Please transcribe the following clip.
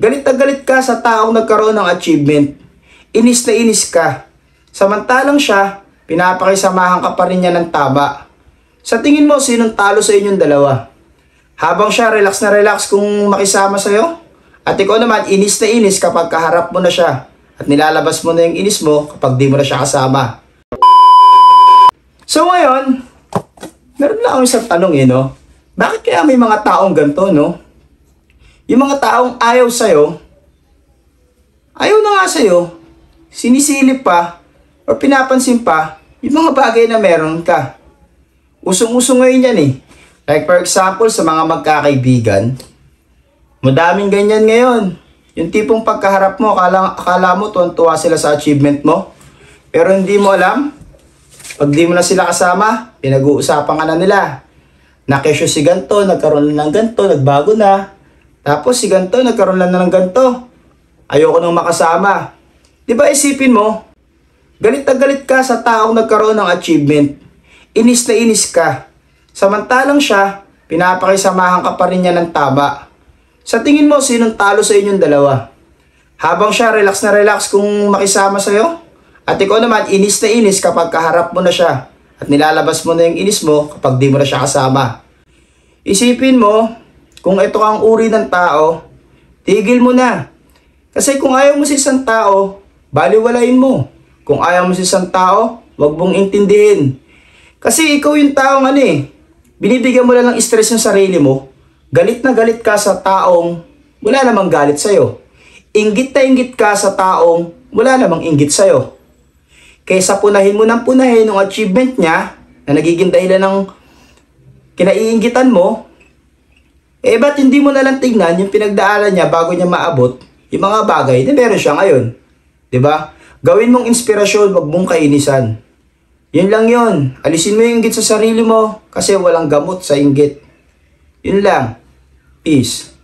Galit na galit ka sa taong nagkaroon ng achievement. Inis na inis ka. Samantalang siya, pinapakisamahan ka pa rin niya ng taba. Sa tingin mo, sinong talo sa inyong dalawa? Habang siya relax na relax kung makisama sa'yo? At ikaw naman, inis na inis kapag kaharap mo na siya. At nilalabas mo na yung inis mo kapag di mo na siya kasama. So ngayon, meron lang akong isang tanong no? Bakit kaya may mga taong ganito, no? Yung mga taong ayaw sa'yo, ayaw na nga sa'yo, sinisilip pa, o pinapansin pa, yung mga bagay na meron ka. Usong-usong ngayon yan Like for example, sa mga magkakaibigan, madaming ganyan ngayon. Yung tipong pagkaharap mo, akala mo tuwan-tuwa sila sa achievement mo. Pero hindi mo alam, pag di mo na sila kasama, pinag-uusapan ka na nila. Nakesyo si ganto, nagkaroon na ng ganto, nagbago na. Tapos si ganto, nagkaroon na ng ganto. Ayoko nang makasama. Di ba isipin mo, galit na galit ka sa taong nagkaroon ng achievement. Inis na inis ka. Samantalang siya, pinapakisamahan ka pa rin niya ng taba. Sa tingin mo, sinong talo sa inyong dalawa? Habang siya relax na relax kung makisama sa'yo? At ikaw naman, inis na inis kapag kaharap mo na siya. At nilalabas mo na yung inis mo kapag di mo na siya kasama. Isipin mo, kung ito ang uri ng tao, tigil mo na. Kasi kung ayaw mo sa isang tao, baliwalain mo. Kung ayaw mo sa isang tao, wag mong intindihin. Kasi ikaw yung taong binibigyan mo lang ng stress yung sarili mo. Galit na galit ka sa taong wala namang galit sa'yo. Inggit na inggit ka sa taong wala namang inggit sa'yo. Kaysa punahin mo ng punahin yung achievement niya na nagiging dahilan ng kinaiinggitan mo, ba't hindi mo nalang tignan yung pinagdaanan niya bago niya maabot yung mga bagay na meron siya ngayon? Diba? Gawin mong inspirasyon, wag mong kainisan. Yun lang yun. Alisin mo yung inggit sa sarili mo kasi walang gamot sa inggit. Yun lang. Peace.